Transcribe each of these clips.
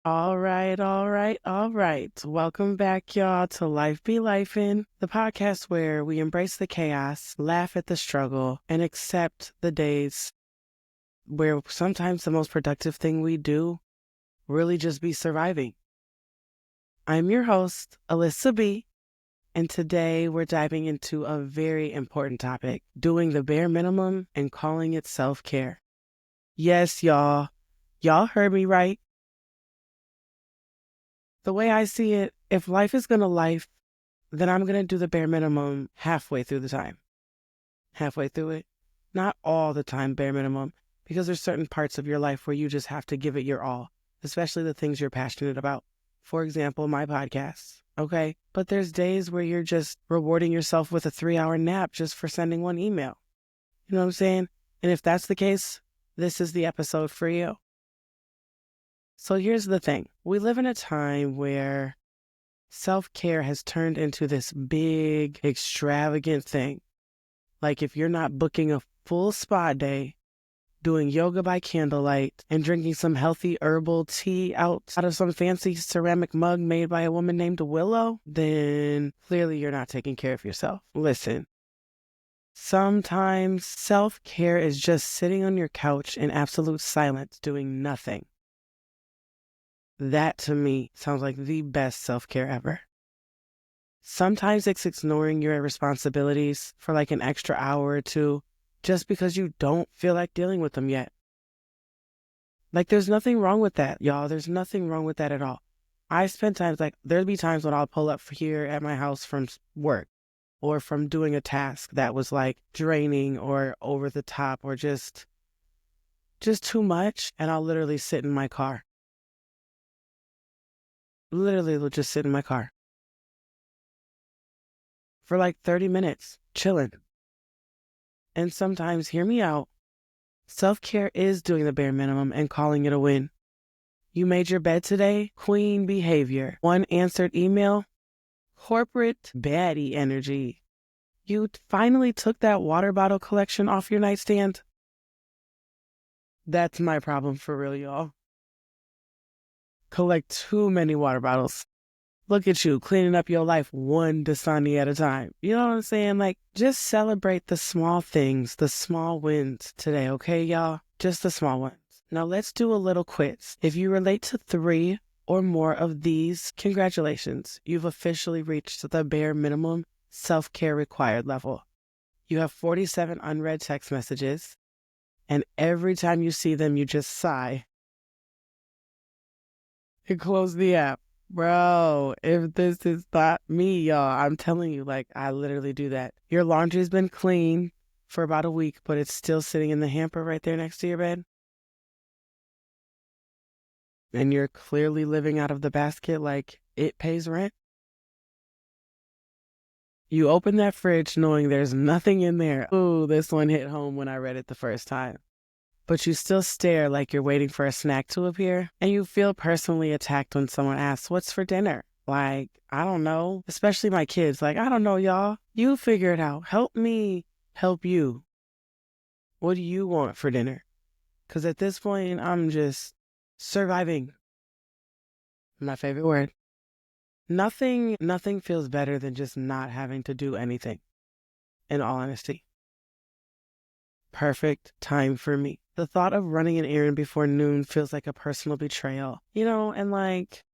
All right. Welcome back, y'all, to Life Be Lifin', the podcast where we embrace the chaos, laugh at the struggle, and accept the days where sometimes the most productive thing we do really just be surviving. I'm your host, Alyssa B., and today we're diving into a very important topic, doing the bare minimum and calling it self-care. Yes, y'all heard me right. The way I see it, if life is gonna life, then I'm gonna do the bare minimum halfway through the time. Halfway through it. Not all the time bare minimum, because there's certain parts of your life where you just have to give it your all, especially the things you're passionate about. For example, my podcasts, okay? But there's days where you're just rewarding yourself with a 3-hour nap just for sending one email. You know what I'm saying? And if that's the case, this is the episode for you. So here's the thing. We live in a time where self-care has turned into this big, extravagant thing. Like if you're not booking a full spa day, doing yoga by candlelight, and drinking some healthy herbal tea out of some fancy ceramic mug made by a woman named Willow, then clearly you're not taking care of yourself. Listen, sometimes self-care is just sitting on your couch in absolute silence, doing nothing. That, to me, sounds like the best self-care ever. Sometimes it's ignoring your responsibilities for like an extra hour or two just because you don't feel like dealing with them yet. Like, there's nothing wrong with that, y'all. There's nothing wrong with that at all. I spend times, like, there'll be times when I'll pull up here at my house from work or from doing a task that was like draining or over the top or just too much. And I'll literally sit in my car. Literally will just sit in my car for like 30 minutes, chilling. And sometimes, hear me out, self-care is doing the bare minimum and calling it a win. You made your bed today? Queen behavior. One answered email? Corporate baddie energy. You finally took that water bottle collection off your nightstand? That's my problem for real, y'all. Collect too many water bottles. Look at you, cleaning up your life one Dasani at a time. You know what I'm saying? Like, just celebrate the small things, the small wins today, okay, y'all? Just the small ones. Now, let's do a little quiz. If you relate to 3 or more of these, congratulations. You've officially reached the bare minimum self-care required level. You have 47 unread text messages, and every time you see them, you just sigh and close the app. Bro, if this is not me, y'all, I'm telling you, like, I literally do that. Your laundry's been clean for about a week, but it's still sitting in the hamper right there next to your bed. And you're clearly living out of the basket like it pays rent. You open that fridge knowing there's nothing in there. Ooh, this one hit home when I read it the first time. But you still stare like you're waiting for a snack to appear, and you feel personally attacked when someone asks, "What's for dinner?" Like, I don't know, especially my kids. Like, I don't know, y'all. You figure it out. Help me help you. What do you want for dinner? Because at this point, I'm just surviving. My favorite word. Nothing feels better than just not having to do anything, in all honesty. Perfect time for me. The thought of running an errand before noon feels like a personal betrayal, and like,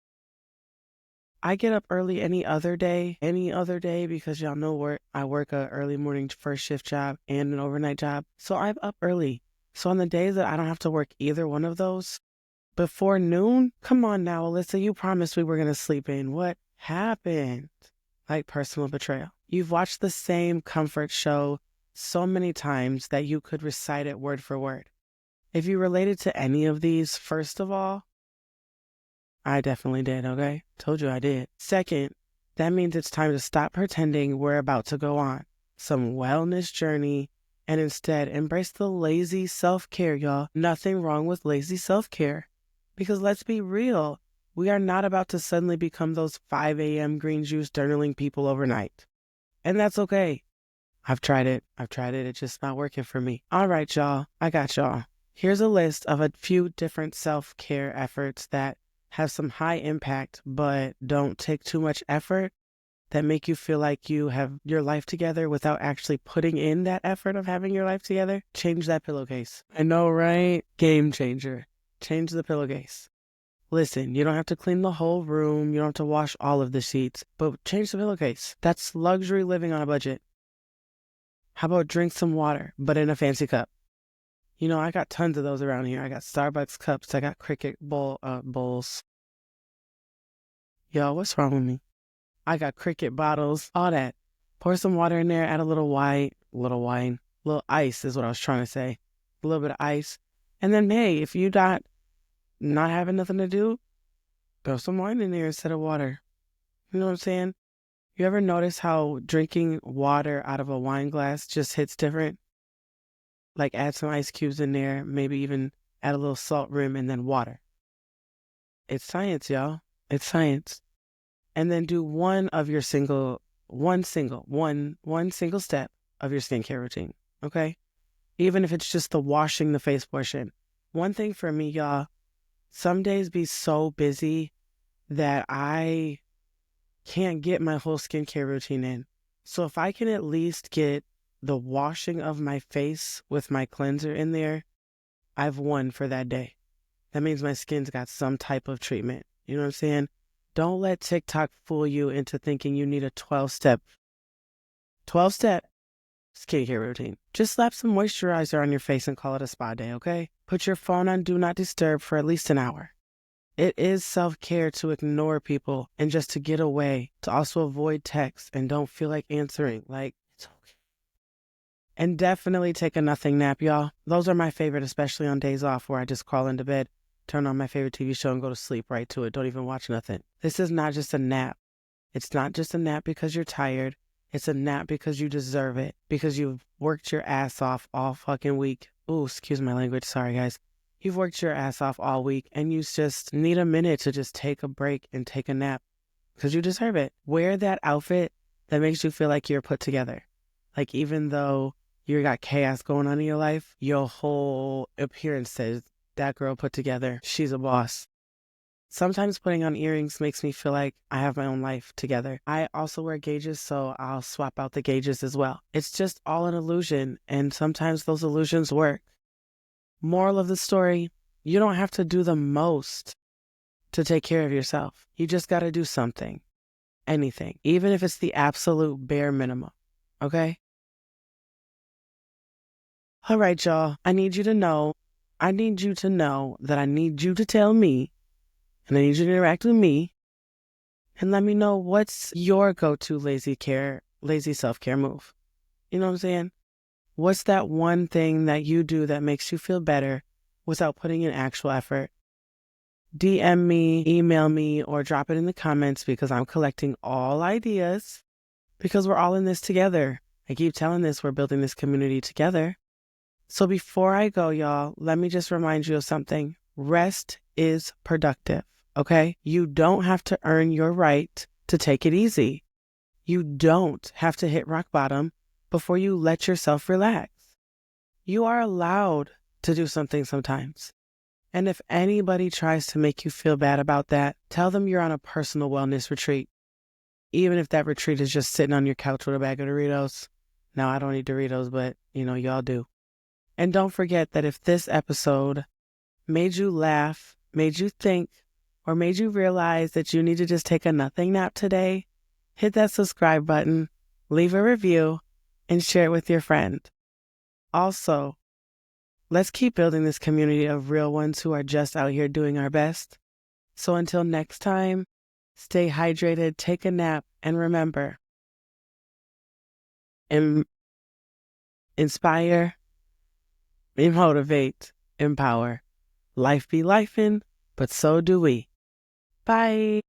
I get up early any other day, because y'all know I work a early morning first shift job and an overnight job. So I'm up early. So on the days that I don't have to work either one of those, before noon, come on now, Alyssa, you promised we were going to sleep in. What happened? Like personal betrayal. You've watched the same comfort show so many times that you could recite it word for word. If you related to any of these, first of all, I definitely did, okay? Told you I did. Second, that means it's time to stop pretending we're about to go on some wellness journey and instead embrace the lazy self-care, y'all. Nothing wrong with lazy self-care. Because let's be real, we are not about to suddenly become those 5 a.m. green juice journaling people overnight. And that's okay. I've tried it. It's just not working for me. All right, y'all. I got y'all. Here's a list of a few different self-care efforts that have some high impact, but don't take too much effort, that make you feel like you have your life together without actually putting in that effort of having your life together, change that pillowcase. I know, right? Game changer. Change the pillowcase. Listen, you don't have to clean the whole room. You don't have to wash all of the sheets, but change the pillowcase. That's luxury living on a budget. How about drink some water, but in a fancy cup? You know, I got tons of those around here. I got Starbucks cups. I got Cricket bowls. Yo, what's wrong with me? I got Cricket bottles, all that. Pour some water in there, add a little wine, little ice is what I was trying to say. A little bit of ice. And then, hey, if you not having nothing to do, throw some wine in there instead of water. You know what I'm saying? You ever notice how drinking water out of a wine glass just hits different? Like add some ice cubes in there, maybe even add a little salt rim and then water. It's science, y'all. It's science. And then do one single step of your skincare routine. Okay? Even if it's just the washing the face portion. One thing for me, y'all, some days be so busy that I can't get my whole skincare routine in. So if I can at least get the washing of my face with my cleanser in there, I've won for that day. That means my skin's got some type of treatment. You know what I'm saying? Don't let TikTok fool you into thinking you need a 12-step skincare routine. Just slap some moisturizer on your face and call it a spa day, okay? Put your phone on Do Not Disturb for at least an hour. It is self-care to ignore people and just to get away, to also avoid texts and don't feel like answering. Like, it's okay. And definitely take a nothing nap, y'all. Those are my favorite, especially on days off where I just crawl into bed, turn on my favorite TV show and go to sleep right to it. Don't even watch nothing. This is not just a nap. It's not just a nap because you're tired. It's a nap because you deserve it, because you've worked your ass off all fucking week. Ooh, excuse my language. Sorry, guys. You've worked your ass off all week and you just need a minute to just take a break and take a nap because you deserve it. Wear that outfit that makes you feel like you're put together. Like even though you got chaos going on in your life, your whole appearance says that girl put together. She's a boss. Sometimes putting on earrings makes me feel like I have my own life together. I also wear gauges, so I'll swap out the gauges as well. It's just all an illusion, and sometimes those illusions work. Moral of the story, you don't have to do the most to take care of yourself. You just got to do something, anything, even if it's the absolute bare minimum, okay? All right, y'all, I need you to know that I need you to tell me, and I need you to interact with me, and let me know what's your go-to lazy self-care move. You know what I'm saying? What's that one thing that you do that makes you feel better without putting in actual effort? DM me, email me, or drop it in the comments because I'm collecting all ideas because we're all in this together. I keep telling this, we're building this community together. So before I go, y'all, let me just remind you of something. Rest is productive, okay? You don't have to earn your right to take it easy. You don't have to hit rock bottom before you let yourself relax. You are allowed to do something sometimes. And if anybody tries to make you feel bad about that, tell them you're on a personal wellness retreat. Even if that retreat is just sitting on your couch with a bag of Doritos. Now, I don't eat Doritos, but, y'all do. And don't forget that if this episode made you laugh, made you think, or made you realize that you need to just take a nothing nap today, hit that subscribe button, leave a review, and share it with your friend. Also, let's keep building this community of real ones who are just out here doing our best. So until next time, stay hydrated, take a nap, and remember, inspire, motivate, empower. Life be lifin', but so do we. Bye.